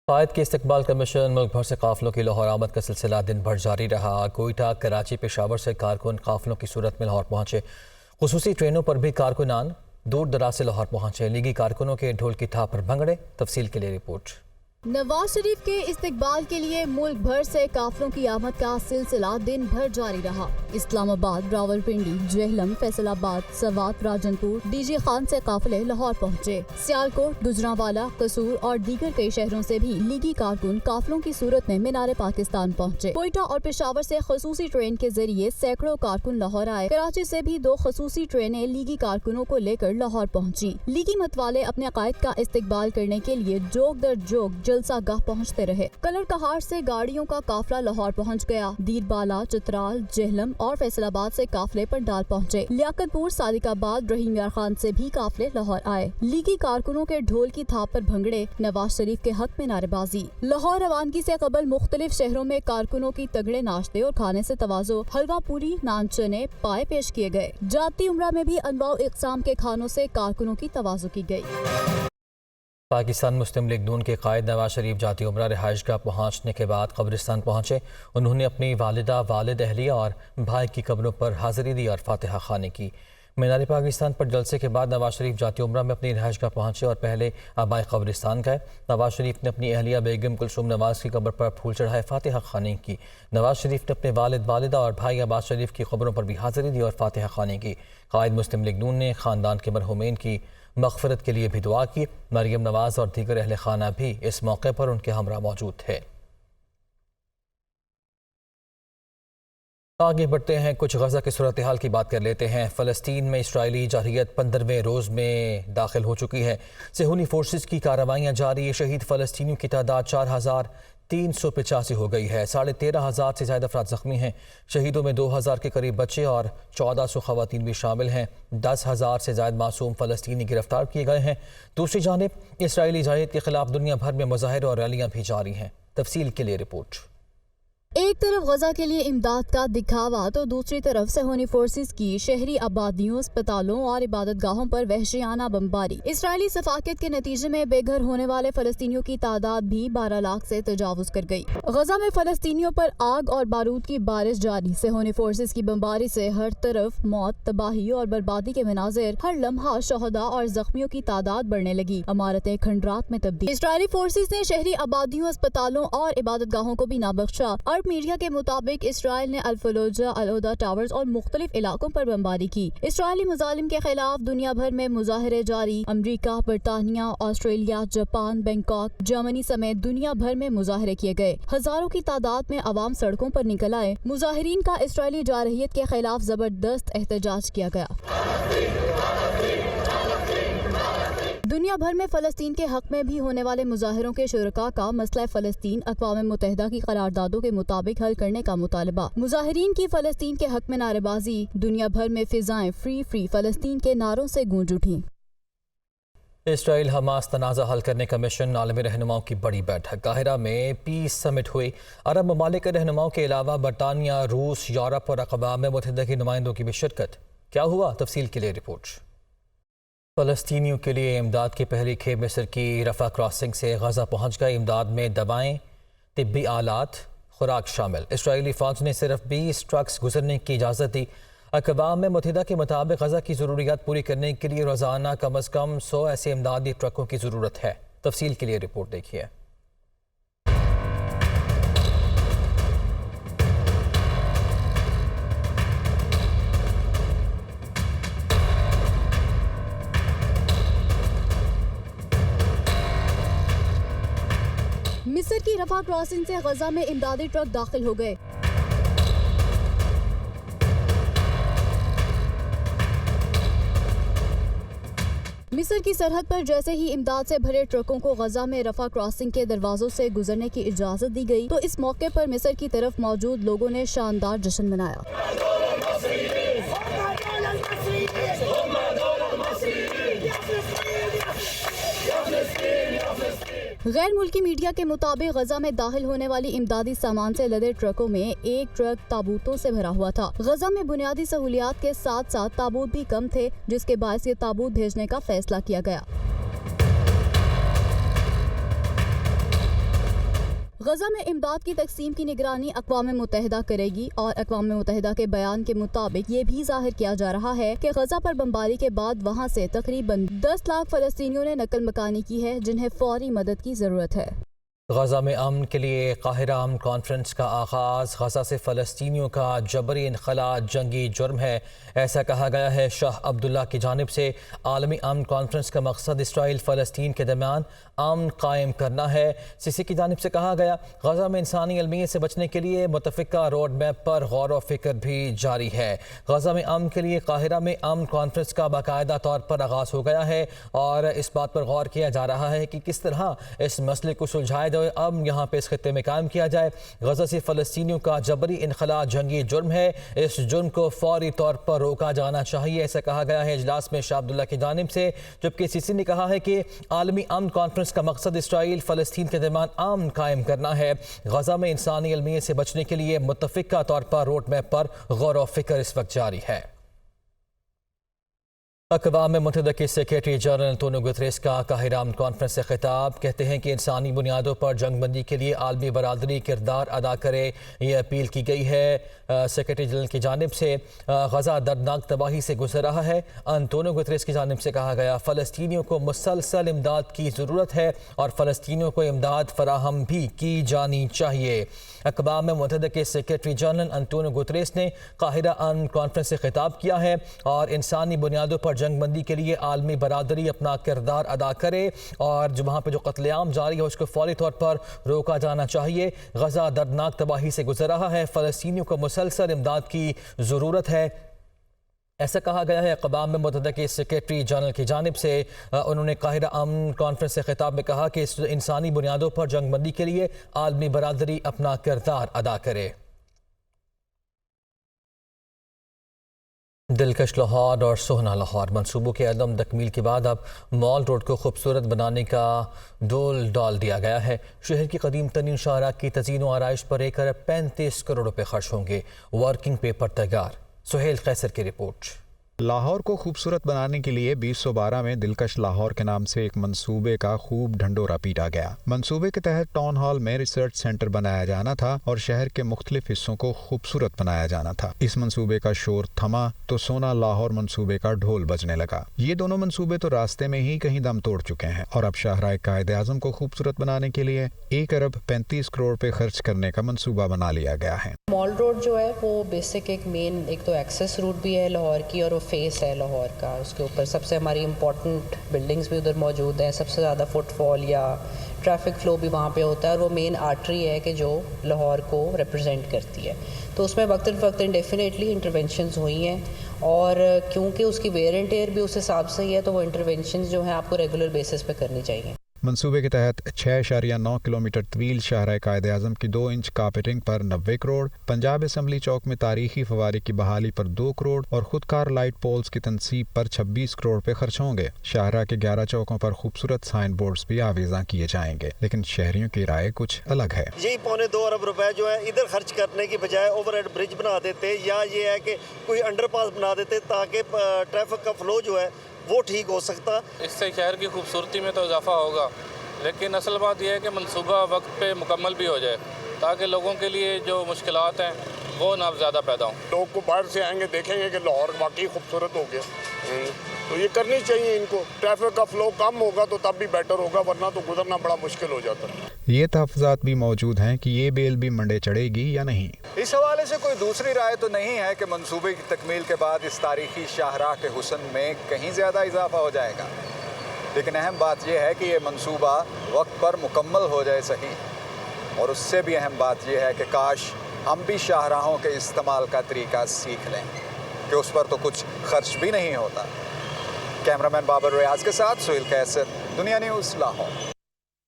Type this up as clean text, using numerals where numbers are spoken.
قائد کے استقبال کا مشن ملک بھر سے قافلوں کی لاہور آمد کا سلسلہ دن بھر جاری رہا۔ کوئٹہ، کراچی، پشاور سے کارکن قافلوں کی صورت میں لاہور پہنچے۔ خصوصی ٹرینوں پر بھی کارکنان دور دراز سے لاہور پہنچے۔ لیگی کارکنوں کے ڈھول کی تھاپ پر بھنگڑے۔ تفصیل کے لیے رپورٹ۔ نواز شریف کے استقبال کے لیے ملک بھر سے قافلوں کی آمد کا سلسلہ دن بھر جاری رہا۔ اسلام آباد، راولپنڈی، جہلم، فیصل آباد، سوات، راجن پور، ڈی جی خان سے قافلے لاہور پہنچے۔ سیالکوٹ، گجرانوالہ، قصور اور دیگر کئی شہروں سے بھی لیگی کارکن قافلوں کی صورت میں مینار پاکستان پہنچے۔ کوئٹہ اور پشاور سے خصوصی ٹرین کے ذریعے سینکڑوں کارکن لاہور آئے۔ کراچی سے بھی 2 خصوصی ٹرینیں لیگی کارکنوں کو لے کر لاہور پہنچی۔ لیگی متوالے اپنے قائد کا استقبال کرنے کے لیے جوگ در جوگ جلسہ گاہ پہنچتے رہے۔ کلر کہاڑ سے گاڑیوں کا قافلہ لاہور پہنچ گیا۔ دیر بالا، چترال، جہلم اور فیصل آباد سے قافلے پنڈال پہنچے۔ لیاقت پور، صادق آباد، رحیم یار خان سے بھی قافلے لاہور آئے۔ لیگی کارکنوں کے ڈھول کی تھاپ پر بھنگڑے، نواز شریف کے حق میں نعرے بازی۔ لاہور روانگی سے قبل مختلف شہروں میں کارکنوں کی تگڑے ناشتے اور کھانے سے تواضع، حلوہ پوری، نان چنے، پائے پیش کیے گئے۔ جاتی عمرہ میں بھی انواع و اقسام کے کھانوں سے کارکنوں کی تواضع کی گئی۔ پاکستان مسلم لیگ نون کے قائد نواز شریف جاتی عمرہ رہائش گاہ پہنچنے کے بعد قبرستان پہنچے۔ انہوں نے اپنی والدہ، والد، اہلیہ اور بھائی کی قبروں پر حاضری دی اور فاتحہ خوانی کی۔ مینار پاکستان پر جلسے کے بعد نواز شریف جاتی عمرہ میں اپنی رہائش گاہ پہنچے اور پہلے آبائی قبرستان گئے۔ نواز شریف نے اپنی اہلیہ بیگم کلثوم نواز کی قبر پر پھول چڑھائے، فاتحہ خوانی کی۔ نواز شریف نے اپنے والد، والدہ اور بھائی عباس شریف کی قبروں پر بھی حاضری دی اور فاتحہ خوانی کی۔ قائد مسلم لیگ نون نے خاندان کے مرحومین کی مغفرت کے لیے بھی دعا کی۔ مریم نواز اور دیگر اہل خانہ بھی اس موقع پر ان کے ہمراہ موجود تھے۔ آگے بڑھتے ہیں، کچھ غزہ کی صورتحال کی بات کر لیتے ہیں۔ فلسطین میں اسرائیلی جارحیت 15ویں روز میں داخل ہو چکی ہے۔ صہیونی فورسز کی کارروائیاں جاری۔ شہید فلسطینیوں کی تعداد 4385 ہو گئی ہے۔ 13,500 سے زائد افراد زخمی ہیں۔ شہیدوں میں 2000 کے قریب بچے اور 1400 خواتین بھی شامل ہیں۔ 10,000 سے زائد معصوم فلسطینی گرفتار کیے گئے ہیں۔ دوسری جانب اسرائیلی جارحیت کے خلاف دنیا بھر میں مظاہرے اور ریلیاں بھی جاری ہیں۔ تفصیل کے لیے رپورٹ۔ ایک طرف غزہ کے لیے امداد کا دکھاوا تو دوسری طرف صہیونی فورسز کی شہری آبادیوں، اسپتالوں اور عبادت گاہوں پر وحشیانہ بمباری۔ اسرائیلی صفاقت کے نتیجے میں بے گھر ہونے والے فلسطینیوں کی تعداد بھی 12 لاکھ سے تجاوز کر گئی۔ غزہ میں فلسطینیوں پر آگ اور بارود کی بارش جاری۔ صہیونی فورسز کی بمباری سے ہر طرف موت، تباہی اور بربادی کے مناظر۔ ہر لمحہ شہداء اور زخمیوں کی تعداد بڑھنے لگی۔ عمارتیں کھنڈرات میں تبدیل۔ اسرائیلی فورسز نے شہری آبادیوں، اسپتالوں اور عبادت گاہوں کو بھی نہ بخشا۔ میڈیا کے مطابق اسرائیل نے الفلوجہ، الہدا ٹاورز اور مختلف علاقوں پر بمباری کی۔ اسرائیلی مظالم کے خلاف دنیا بھر میں مظاہرے جاری۔ امریکہ، برطانیہ، آسٹریلیا، جاپان، بینکاک، جرمنی سمیت دنیا بھر میں مظاہرے کیے گئے۔ ہزاروں کی تعداد میں عوام سڑکوں پر نکل آئے۔ مظاہرین کا اسرائیلی جارحیت کے خلاف زبردست احتجاج کیا گیا۔ دنیا بھر میں فلسطین کے حق میں بھی ہونے والے مظاہروں کے شرکاء کا مسئلہ فلسطین اقوام متحدہ کی قراردادوں کے مطابق حل کرنے کا مطالبہ۔ مظاہرین کی فلسطین کے حق میں نعرے بازی۔ دنیا بھر میں فضائیں فری فری فلسطین کے نعروں سے گونج اٹھیں۔ اسرائیل حماس تنازع حل کرنے کا مشن، عالمی رہنماؤں کی بڑی بیٹھک۔ قاہرہ میں پیس سمٹ ہوئی۔ عرب ممالک کے رہنماؤں کے علاوہ برطانیہ، روس، یورپ اور اقوام متحدہ کے نمائندوں کی بھی شرکت۔ کیا ہوا؟ تفصیل کے لیے رپورٹ۔ فلسطینیوں کے لیے امداد کی پہلی کھیپ مصر کی رفح کراسنگ سے غزہ پہنچ گئی۔ امداد میں دوائیں، طبی آلات، خوراک شامل۔ اسرائیلی فوج نے صرف 20 ٹرکس گزرنے کی اجازت دی۔ اقوام متحدہ کے مطابق غزہ کی ضروریات پوری کرنے کے لیے روزانہ کم از کم 100 ایسے امدادی ٹرکوں کی ضرورت ہے۔ تفصیل کے لیے رپورٹ دیکھیے۔ مصر کی رفح کراسنگ سے غزہ میں امدادی ٹرک داخل ہو گئے۔ مصر کی سرحد پر جیسے ہی امداد سے بھرے ٹرکوں کو غزہ میں رفح کراسنگ کے دروازوں سے گزرنے کی اجازت دی گئی تو اس موقع پر مصر کی طرف موجود لوگوں نے شاندار جشن منایا۔ غیر ملکی میڈیا کے مطابق غزہ میں داخل ہونے والی امدادی سامان سے لدے ٹرکوں میں ایک ٹرک تابوتوں سے بھرا ہوا تھا۔ غزہ میں بنیادی سہولیات کے ساتھ ساتھ تابوت بھی کم تھے، جس کے باعث یہ تابوت بھیجنے کا فیصلہ کیا گیا۔ غزہ میں امداد کی تقسیم کی نگرانی اقوام متحدہ کرے گی اور اقوام متحدہ کے بیان کے مطابق یہ بھی ظاہر کیا جا رہا ہے کہ غزہ پر بمباری کے بعد وہاں سے تقریباً 10 لاکھ فلسطینیوں نے نقل مکانی کی ہے جنہیں فوری مدد کی ضرورت ہے۔ غزہ میں امن کے لیے قاہرہ امن کانفرنس کا آغاز۔ غزہ سے فلسطینیوں کا جبری انخلاء جنگی جرم ہے، ایسا کہا گیا ہے۔ شاہ عبداللہ کی جانب سے عالمی امن کانفرنس کا مقصد اسرائیل فلسطین کے درمیان امن قائم کرنا ہے۔ سیسی کی جانب سے کہا گیا غزہ میں انسانی المیہ سے بچنے کے لیے متفقہ روڈ میپ پر غور و فکر بھی جاری ہے۔ غزہ میں امن کے لیے قاہرہ میں امن کانفرنس کا باقاعدہ طور پر آغاز ہو گیا ہے اور اس بات پر غور کیا جا رہا ہے کہ کس طرح اس مسئلے کو سلجھایا جائے، امن یہاں پہ اس خطے میں قائم کیا جائے۔ غزہ سے فلسطینیوں کا جبری انخلاء جنگی جرم ہے، اس جرم کو فوری طور پر روکا جانا چاہیے، ایسا کہا گیا ہے اجلاس میں شاہ عبداللہ کی جانب سے۔ جبکہ سیسی نے کہا ہے کہ عالمی امن کانفرنس کا مقصد اسرائیل فلسطین کے درمیان امن قائم کرنا ہے۔ غزہ میں انسانی المیہ سے بچنے کے لیے متفقہ طور پر روڈ میپ پر غور و فکر اس وقت جاری ہے۔ اقوام متحدہ کے سیکریٹری جنرل انتونیو گتریس کا قاہرہ امن کانفرنس سے خطاب، کہتے ہیں کہ انسانی بنیادوں پر جنگ بندی کے لیے عالمی برادری کردار ادا کرے، یہ اپیل کی گئی ہے۔ سیکریٹری جنرل کی جانب سے غزہ دردناک تباہی سے گزر رہا ہے۔ انتونیو گتریس کی جانب سے کہا گیا فلسطینیوں کو مسلسل امداد کی ضرورت ہے اور فلسطینیوں کو امداد فراہم بھی کی جانی چاہیے۔ اقوام متحدہ کے سیکریٹری جنرل انتونیو گتریس نے قاہرہ امن کانفرنس سے خطاب کیا ہے اور انسانی بنیادوں پر جنگ بندی کے لیے عالمی برادری اپنا کردار ادا کرے اور وہاں پہ جو قتل عام جاری ہے اس کو فوری طور پر روکا جانا چاہیے۔ غزہ دردناک تباہی سے گزر رہا ہے، فلسطینیوں کو مسلسل امداد کی ضرورت ہے، ایسا کہا گیا ہے اقوام متحدہ کے سیکریٹری جنرل کی جانب سے۔ انہوں نے قاہرہ امن کانفرنس سے خطاب میں کہا کہ انسانی بنیادوں پر جنگ بندی کے لیے عالمی برادری اپنا کردار ادا کرے۔ دلکش لاہور اور سہنا لاہور منصوبوں کے عدم تکمیل کے بعد اب مال روڈ کو خوبصورت بنانے کا ڈول ڈال دیا گیا ہے۔ شہر کی قدیم ترین شاہراہ کی تزئین و آرائش پر 1.35 کروڑ روپے خرچ ہوں گے۔ ورکنگ پیپر تیار۔ سہیل قیصر کی رپورٹ۔ لاہور کو خوبصورت بنانے کے لیے 2012 میں دلکش لاہور کے نام سے ایک منصوبے کا خوب ڈھنڈورا پیٹا گیا۔ منصوبے کے تحت ٹاؤن ہال میں ریسرچ سینٹر بنایا جانا تھا اور شہر کے مختلف حصوں کو خوبصورت بنایا جانا تھا۔ اس منصوبے کا شور تھما تو سونا لاہور منصوبے کا ڈھول بجنے لگا۔ یہ دونوں منصوبے تو راستے میں ہی کہیں دم توڑ چکے ہیں اور اب شاہراہ قائد اعظم کو خوبصورت بنانے کے لیے 1.35 کروڑ روپے خرچ کرنے کا منصوبہ بنا لیا گیا ہے۔ مال روڈ جو ہے وہ بیسک ایک تو ایکسیس روٹ بھی ہے لاہور کی اور وہ فیس ہے لاہور کا۔ اس کے اوپر سب سے ہماری امپورٹنٹ بلڈنگز بھی ادھر موجود ہیں، سب سے زیادہ فٹ فال یا ٹریفک فلو بھی وہاں پہ ہوتا ہے اور وہ مین آرٹری ہے کہ جو لاہور کو ریپرزینٹ کرتی ہے۔ تو اس میں وقتاً فوقتاً ڈیفینیٹلی انٹرونشنز ہوئی ہیں اور کیونکہ اس کی ویئر اینڈ ٹیئر بھی اس حساب سے ہی ہے تو وہ انٹرونشنز جو ہیں آپ کو ریگولر بیسس پہ کرنی چاہیے۔ منصوبے کے تحت 6.9 کلومیٹر طویل شاہراہ قائد اعظم کی 2 انچ کارپیٹنگ پر 90 کروڑ، پنجاب اسمبلی چوک میں تاریخی فوارے کی بحالی پر 2 کروڑ اور خودکار لائٹ پولز کی تنصیب پر 26 کروڑ روپے خرچ ہوں گے۔ شاہراہ کے 11 چوکوں پر خوبصورت سائن بورڈز بھی آویزاں کیے جائیں گے، لیکن شہریوں کی رائے کچھ الگ ہے۔ یہی 2.25 ارب روپے جو ہے ادھر خرچ کرنے کی بجائے اوور ہیڈ برج بنا دیتے یا یہ ہے کہ کوئی انڈر پاس بنا دیتے تاکہ ٹریفک کا فلو جو ہے وہ ٹھیک ہو سکتا۔ اس سے شہر کی خوبصورتی میں تو اضافہ ہوگا، لیکن اصل بات یہ ہے کہ منصوبہ وقت پہ مکمل بھی ہو جائے تاکہ لوگوں کے لیے جو مشکلات ہیں وہ نہ زیادہ پیدا ہوں۔ لوگ کو باہر سے آئیں گے دیکھیں گے کہ لاہور واقعی خوبصورت ہو گیا، تو یہ کرنی چاہیے ان کو۔ ٹریفک کا فلو کم ہوگا تو تب بھی بیٹر ہوگا، ورنہ تو گزرنا بڑا مشکل ہو جاتا ہے۔ یہ تحفظات بھی موجود ہیں کہ یہ بیل بھی منڈے چڑھے گی یا نہیں۔ اس حوالے سے کوئی دوسری رائے تو نہیں ہے کہ منصوبے کی تکمیل کے بعد اس تاریخی شاہراہ کے حسن میں کہیں زیادہ اضافہ ہو جائے گا، لیکن اہم بات یہ ہے کہ یہ منصوبہ وقت پر مکمل ہو جائے صحیح، اور اس سے بھی اہم بات یہ ہے کہ کاش ہم بھی شاہراہوں کے استعمال کا طریقہ سیکھ لیں کہ اس پر تو کچھ خرچ بھی نہیں ہوتا۔ کیمرہ مین بابر ریاض کے ساتھ سہیل قیصر، دنیا نیوز، لاہور۔